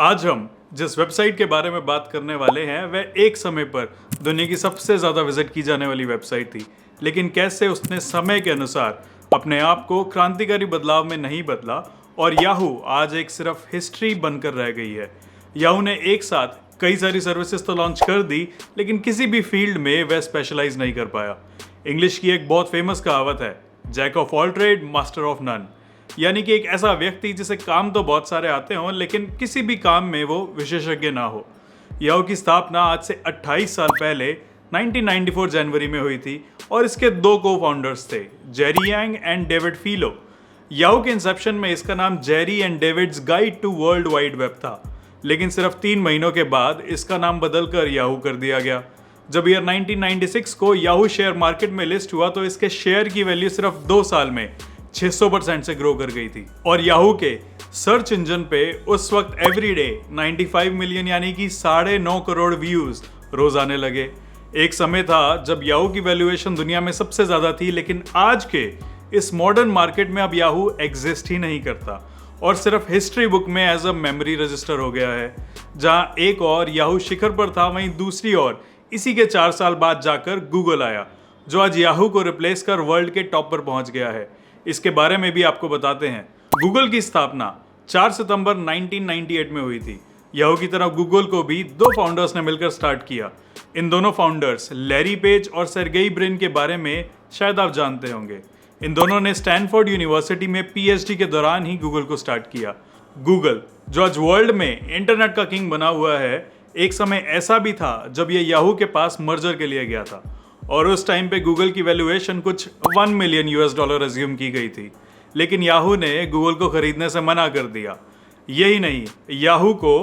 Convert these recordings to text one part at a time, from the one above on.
आज हम जिस वेबसाइट के बारे में बात करने वाले हैं वह एक समय पर दुनिया की सबसे ज़्यादा विजिट की जाने वाली वेबसाइट थी, लेकिन कैसे उसने समय के अनुसार अपने आप को क्रांतिकारी बदलाव में नहीं बदला और याहू आज एक सिर्फ हिस्ट्री बनकर रह गई है। याहू ने एक साथ कई सारी सर्विसेज तो लॉन्च कर दी, लेकिन किसी भी फील्ड में वह स्पेशलाइज नहीं कर पाया। इंग्लिश की एक बहुत फेमस कहावत है, jack of all trade master of none, यानी कि एक ऐसा व्यक्ति जिसे काम तो बहुत सारे आते हों लेकिन किसी भी काम में वो विशेषज्ञ ना हो। याहू की स्थापना आज से 28 साल पहले 1994 जनवरी में हुई थी और इसके दो को फाउंडर्स थे, Jerry Yang and David Filo. Yahoo के इंसेप्शन में इसका नाम Jerry and David's guide to World Wide Web था, लेकिन सिर्फ 3 महीनों के बाद इसका नाम बदलकर याहू कर दिया गया। जब ईयर 1996 को याहू शेयर मार्केट में लिस्ट हुआ तो इसके शेयर की वैल्यू सिर्फ 2 साल में 600% से ग्रो कर गई थी और याहू के सर्च इंजन पे उस वक्त एवरीडे 95 मिलियन यानी कि 9.5 करोड़ व्यूज रोज आने लगे। एक समय था जब याहू की वैल्यूएशन दुनिया में सबसे ज्यादा थी, लेकिन आज के इस मॉडर्न मार्केट में अब याहू एग्जिस्ट ही नहीं करता और सिर्फ हिस्ट्री बुक में एज अ मेमोरी रजिस्टर हो गया है। जहां एक और याहू शिखर पर था, वहीं दूसरी ओर इसी के 4 साल बाद जाकर गूगल आया, जो आज याहू को रिप्लेस कर वर्ल्ड के टॉप पर पहुंच गया है। इसके बारे में भी आपको बताते हैं। गूगल की स्थापना 4 सितंबर 1998 में हुई थी। याहू की तरह गूगल को भी 2 फाउंडर्स ने मिलकर स्टार्ट किया। इन दोनों फाउंडर्स लैरी पेज और सर्गेई ब्रिन के बारे में शायद आप जानते होंगे। इन दोनों ने स्टैनफोर्ड यूनिवर्सिटी में पीएचडी के दौरान ही गूगल को स्टार्ट किया। गूगल, जो आज वर्ल्ड में इंटरनेट का किंग बना हुआ है, एक समय ऐसा भी था जब यह याहू के पास मर्जर के लिए गया था और उस टाइम पे गूगल की वैल्यूएशन कुछ $1 मिलियन अज्यूम की गई थी, लेकिन याहू ने गूगल को खरीदने से मना कर दिया। यही नहीं, याहू को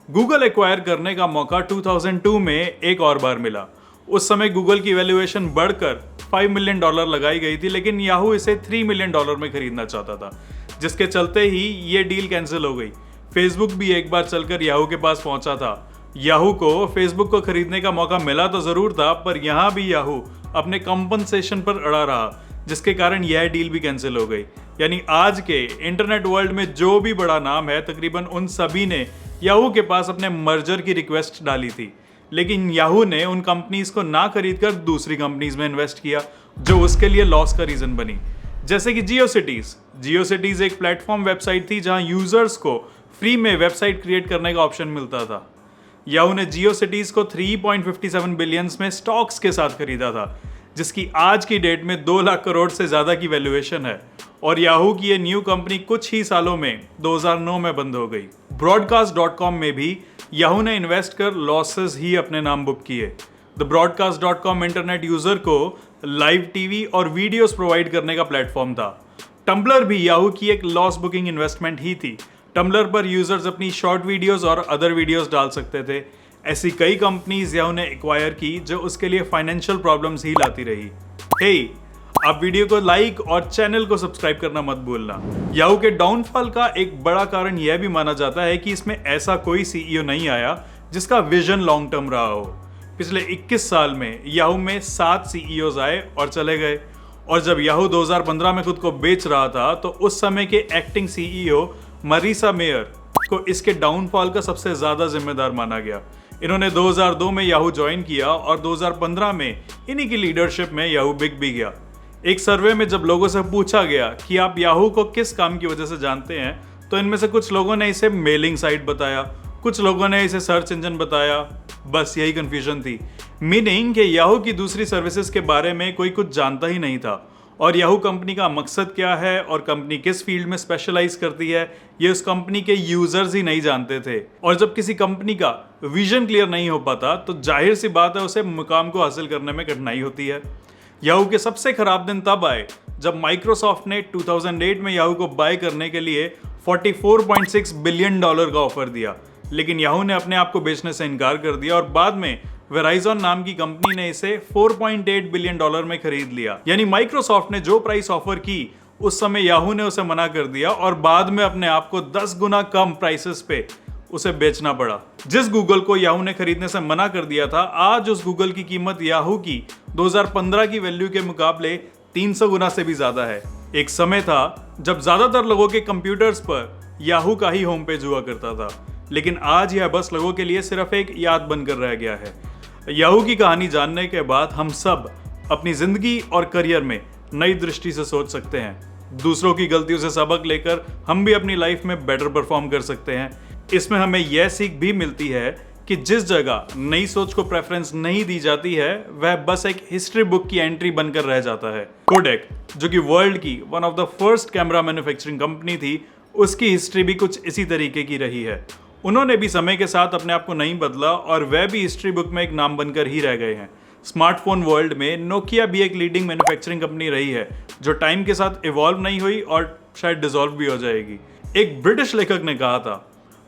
गूगल एक्वायर करने का मौका 2002 में एक और बार मिला। उस समय गूगल की वैल्यूएशन बढ़कर $5 मिलियन लगाई गई थी, लेकिन याहू इसे $3 मिलियन में खरीदना चाहता था, जिसके चलते ही ये डील कैंसिल हो गई। फेसबुक भी एक बार चलकर याहू के पास पहुंचा था। याहू को फेसबुक को खरीदने का मौका मिला तो जरूर था, पर यहां भी याहू अपने कंपनसेशन पर अड़ा रहा, जिसके कारण यह डील भी कैंसिल हो गई। यानी आज के इंटरनेट वर्ल्ड में जो भी बड़ा नाम है, तकरीबन उन सभी ने याहू के पास अपने मर्जर की रिक्वेस्ट डाली थी, लेकिन याहू ने उन कंपनीज को ना खरीदकर दूसरी कंपनीज में इन्वेस्ट किया, जो उसके लिए लॉस का रीजन बनी। जैसे कि जियोसिटीज एक प्लेटफॉर्म वेबसाइट थी जहां यूजर्स को फ्री में वेबसाइट क्रिएट करने का ऑप्शन मिलता था। याहू ने जियोसिटीज को 3.57 बिलियन में स्टॉक्स के साथ खरीदा था, जिसकी आज की डेट में 2 लाख करोड़ से ज्यादा की वैल्यूएशन है और याहू की ये न्यू कंपनी कुछ ही सालों में 2009 में बंद हो गई। Broadcast.com में भी याहू ने इन्वेस्ट कर लॉसेस ही अपने नाम बुक किए। द Broadcast.com इंटरनेट यूजर को लाइव टीवी और वीडियोस प्रोवाइड करने का प्लेटफॉर्म था। टम्बलर भी याहू की एक लॉस बुकिंग इन्वेस्टमेंट ही थी। टम्बलर पर यूजर्स अपनी शॉर्ट वीडियोस और अदर वीडियोस डाल सकते थे। ऐसी कई कंपनीज याहू ने एक्वायर की जो उसके लिए फाइनेंशियल प्रॉब्लम्स ही लाती रही। हे, आप वीडियो को लाइक और चैनल को सब्सक्राइब करना मत भूलना। याहू के डाउनफॉल का एक बड़ा कारण यह भी माना जाता है कि इसमें ऐसा कोई सीईओ नहीं आया जिसका विजन लॉन्ग टर्म रहा हो। पिछले 21 साल में याहू में 7 सीईओज आए और चले गए, और जब याहू 2015 में खुद को बेच रहा था तो उस समय के एक्टिंग सीईओ मरीसा मेयर को इसके डाउनफॉल का सबसे ज्यादा जिम्मेदार माना गया। इन्होंने 2002 में याहू ज्वाइन किया और 2015 में इन्हीं की लीडरशिप में याहू बिक भी गया। एक सर्वे में जब लोगों से पूछा गया कि आप याहू को किस काम की वजह से जानते हैं, तो इनमें से कुछ लोगों ने इसे मेलिंग साइट बताया, कुछ लोगों ने इसे सर्च इंजन बताया। बस यही कंफ्यूजन थी, मीनिंग कि याहू की दूसरी सर्विसेज के बारे में कोई कुछ जानता ही नहीं था और याहू कंपनी का मकसद क्या है और कंपनी किस फील्ड में स्पेशलाइज करती है, ये उस कंपनी के यूजर्स ही नहीं जानते थे। और जब किसी कंपनी का विजन क्लियर नहीं हो पाता तो जाहिर सी बात है उसे मुकाम को हासिल करने में कठिनाई होती है। याहू के सबसे खराब दिन तब आए जब माइक्रोसॉफ्ट ने 2008 में याहू को बाय करने के लिए $44.6 बिलियन का ऑफर दिया, लेकिन याहू ने अपने आप को बेचने से इनकार कर दिया और बाद में वेराइजन नाम की कंपनी ने इसे $4.8 बिलियन में खरीद लिया। यानी माइक्रोसॉफ्ट ने जो प्राइस ऑफर की उस समय याहू ने उसे मना कर दिया और बाद में अपने आप को 10 गुना कम प्राइसेस पे उसे बेचना पड़ा। जिस गूगल को याहू ने खरीदने से मना कर दिया था, आज उस गूगल की कीमत याहू की 2015 की वैल्यू के मुकाबले 300 गुना से भी ज्यादा है। एक समय था जब ज्यादातर लोगों के कंप्यूटर्स पर याहू का ही होम पेज हुआ करता था, लेकिन आज यह बस लोगों के लिए सिर्फ एक याद बनकर रह गया है। याहू की कहानी जानने के बाद हम सब अपनी जिंदगी और करियर में नई दृष्टि से सोच सकते हैं। दूसरों की गलतियों से सबक लेकर हम भी अपनी लाइफ में बेटर परफॉर्म कर सकते हैं। इसमें हमें यह सीख भी मिलती है कि जिस जगह नई सोच को प्रेफरेंस नहीं दी जाती है वह बस एक हिस्ट्री बुक की एंट्री बनकर रह जाता है। कोडेक, जो कि वर्ल्ड की one of the first camera manufacturing company थी, उसकी हिस्ट्री भी कुछ इसी तरीके की रही है। उन्होंने भी समय के साथ अपने आप को नहीं बदला और वह भी हिस्ट्री बुक में एक नाम बनकर ही रह गए हैं। स्मार्टफोन वर्ल्ड में नोकिया भी एक लीडिंग मैन्युफैक्चरिंग कंपनी रही है जो टाइम के साथ इवॉल्व नहीं हुई और शायद डिसॉल्व भी हो जाएगी। एक ब्रिटिश लेखक ने कहा था,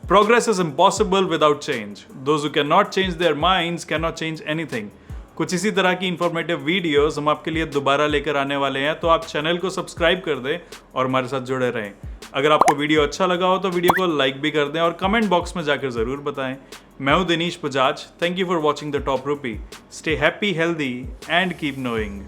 progress is impossible without change, those who can not change their minds can not change anything. कुछ इसी तरह की इंफॉर्मेटिव वीडियोस हम आपके लिए दोबारा लेकर आने वाले हैं, तो आप चैनल को सब्सक्राइब कर दें और हमारे साथ जुड़े रहें। अगर आपको वीडियो अच्छा लगा हो तो वीडियो को लाइक भी कर दें और कमेंट बॉक्स में जाकर जरूर बताएं। मैं हूं Dinesh Bajaj, thank you for watching the Top Rupee. Stay happy, healthy and keep knowing.